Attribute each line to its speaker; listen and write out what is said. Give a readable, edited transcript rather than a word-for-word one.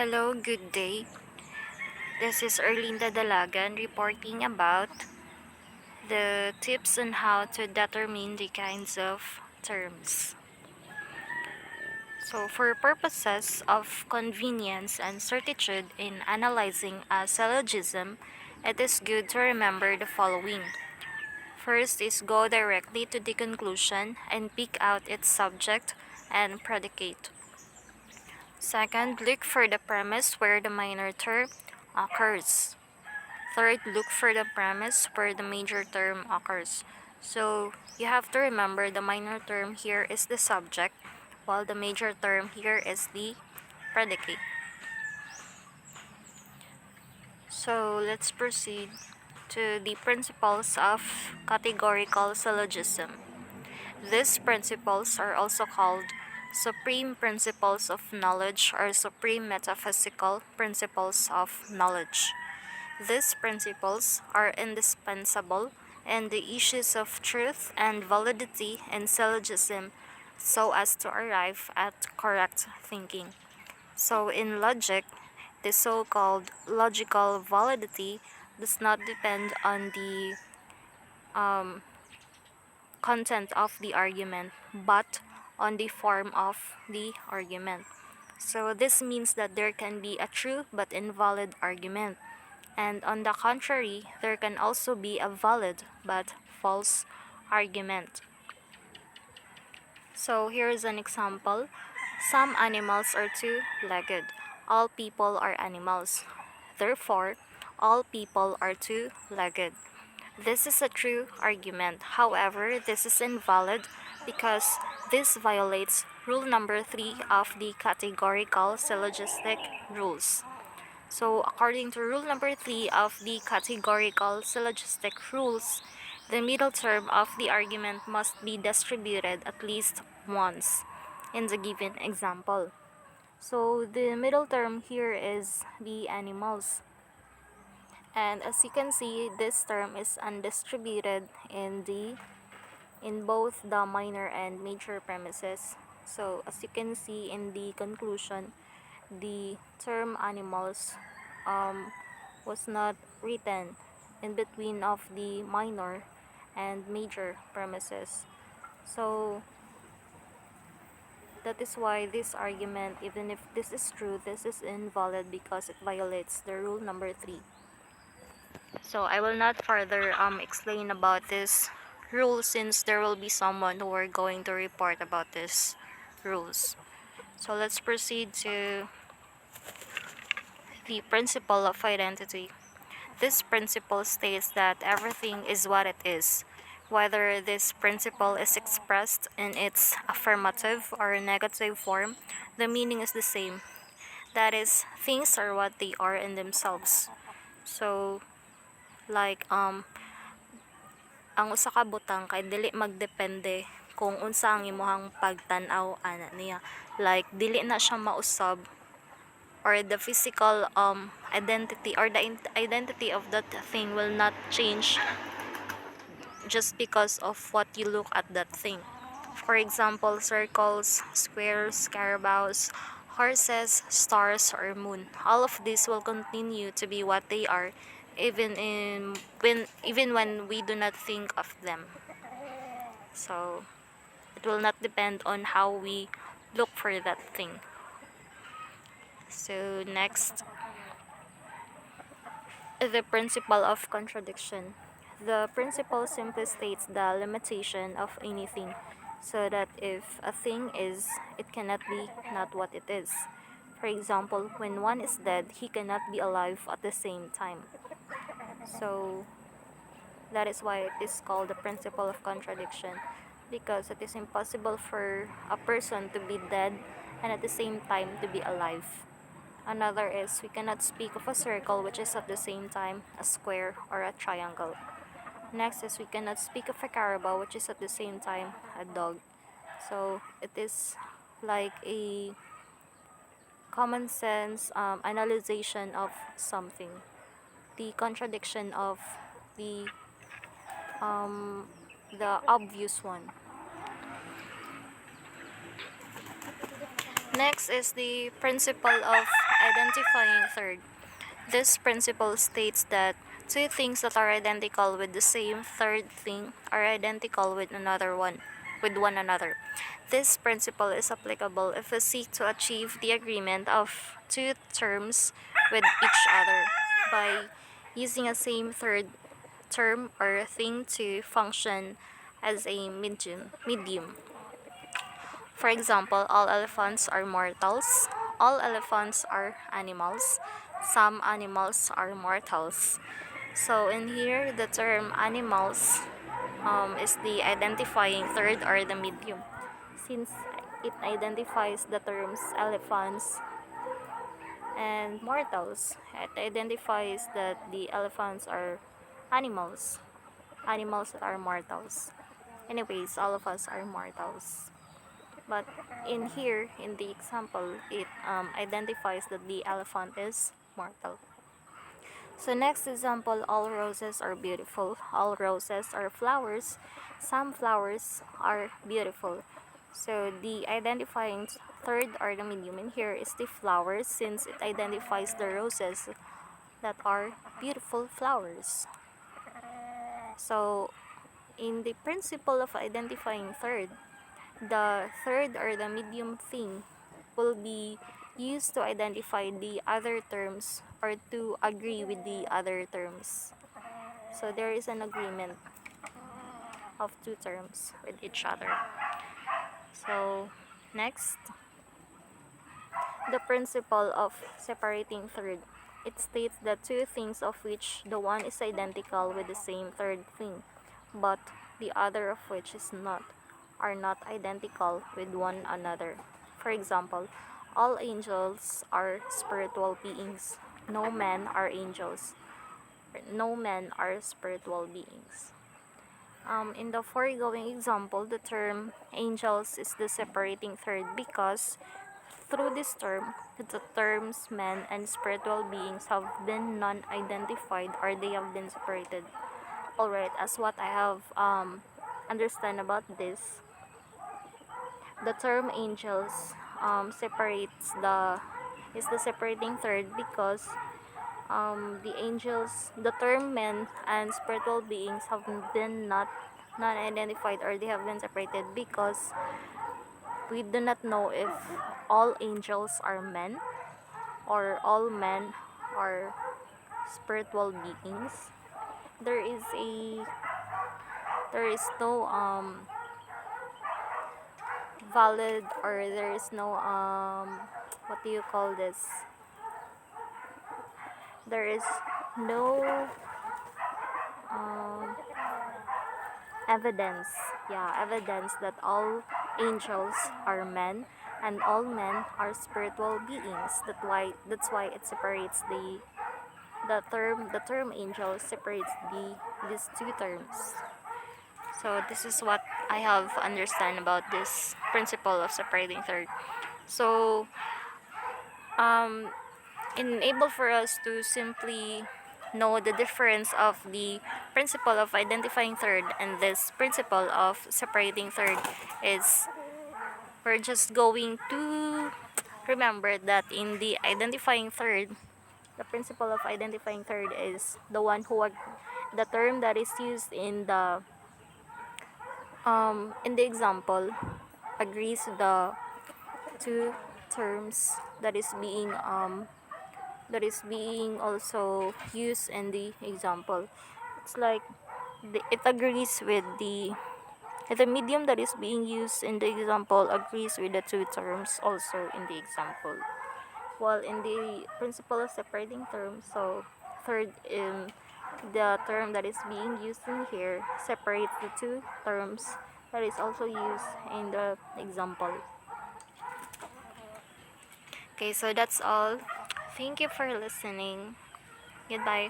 Speaker 1: Hello, good day. This is Erlinda Dalagan reporting about the tips on how to determine the kinds of terms. So, for purposes of convenience and certitude in analyzing a syllogism, it is good to remember the following. First is go directly to the conclusion and pick out its subject and predicate. Second, look for the premise where the minor term occurs. Third, look for the premise where the major term occurs. So you have to remember the minor term here is the subject, while the major term here is the predicate. So let's proceed to the principles of categorical syllogism. These principles are also called supreme principles of knowledge or supreme metaphysical principles of knowledge. These principles are indispensable in the issues of truth and validity in syllogism so as to arrive at correct thinking. So in logic, the so-called logical validity does not depend on the um, content of the argument, but on the form of the argument. So this means that there can be a true but invalid argument. And on the contrary, there can also be a valid but false argument. So here is an example. Some animals are two-legged. All people are animals. Therefore, all people are two-legged. This is a true argument. However, this is invalid because this violates rule number 3 of the categorical syllogistic rules. So, according to rule number 3 of the categorical syllogistic rules, the middle term of the argument must be distributed at least once in the given example. So, the middle term here is the animals. And as you can see, this term is undistributed in both the minor and major premises. So, as you can see in the conclusion, the term animals was not written in between of the minor and major premises. So that is why this argument, even if this is true, this is invalid because it violates the rule number 3. So I will not further explain about this rule since there will be someone who are going to report about this rules. So let's proceed to the principle of identity. This principle states that everything is what it is. Whether this principle is expressed in its affirmative or negative form, the meaning is the same. That is, things are what they are in themselves. So, like, ang usa ka butang kay dili magdepende kung unsa ang imong pagtan-aw ana niya. Like, dili na siya mausab or the physical identity or the identity of that thing will not change just because of what you look at that thing. For example, circles, squares, carabaos, horses, stars, or moon. All of these will continue to be what they are even when we do not think of them. So it will not depend on how we look for that thing. So next, the principle of contradiction. The principle simply states the limitation of anything, so that if a thing is, it cannot be not what it is. For example, when one is dead, he cannot be alive at the same time. So that is why it is called the principle of contradiction, because it is impossible for a person to be dead and at the same time to be alive. Another is we cannot speak of a circle which is at the same time a square or a triangle. Next is we cannot speak of a carabao which is at the same time a dog. So it is like a common sense analyzation of something. The contradiction of the um, the obvious one. Next is the principle of identifying third. This principle states that two things that are identical with the same third thing are identical with one another. This principle is applicable if we seek to achieve the agreement of two terms with each other by using a same third term or thing to function as a medium. For example, all elephants are mortals. All elephants are animals. Some animals are mortals. So in here, the term animals is the identifying third or the medium, since it identifies the terms elephants and mortals. It identifies that the elephants are animals, animals that are mortals. Anyways, all of us are mortals. But in here, in the example, it identifies that the elephant is mortal. So next example, all roses are beautiful. All roses are flowers. Some flowers are beautiful. So the identifying third or the medium in here is the flowers, since it identifies the roses that are beautiful flowers. So in the principle of identifying third, the third or the medium thing will be used to identify the other terms or to agree with the other terms. So there is an agreement of two terms with each other. So next, the principle of separating third. It states that two things of which the one is identical with the same third thing, but the other of which is not, are not identical with one another. For example, all angels are spiritual beings. No men are angels. No men are spiritual beings. In the foregoing example, the term angels is the separating third because through this term, the terms men and spiritual beings have been non-identified or they have been separated. Alright, as what I have understand about this, the term angels separates is the separating third because the term men and spiritual beings have been not non-identified or they have been separated because we do not know if all angels are men or all men are spiritual beings. There is a there is no valid, or there is no what do you call this? There is no um evidence, evidence that all angels are men and all men are spiritual beings. That's why it separates the term angel separates these two terms. So this is what I have understand about this principle of separating third. So um enable for us to simply know the difference of the principle of identifying third and this principle of separating third is we're just going to remember that in the identifying third, the principle of identifying third is the one who the term that is used in the example agrees with the two terms that is being also used in the example. It's like it agrees with the medium that is being used in the example agrees with the two terms also in the example. While in the principle of separating terms, so third in the term that is being used in here separates the two terms that is also used in the example. Okay, so that's all. Thank you for listening. Goodbye.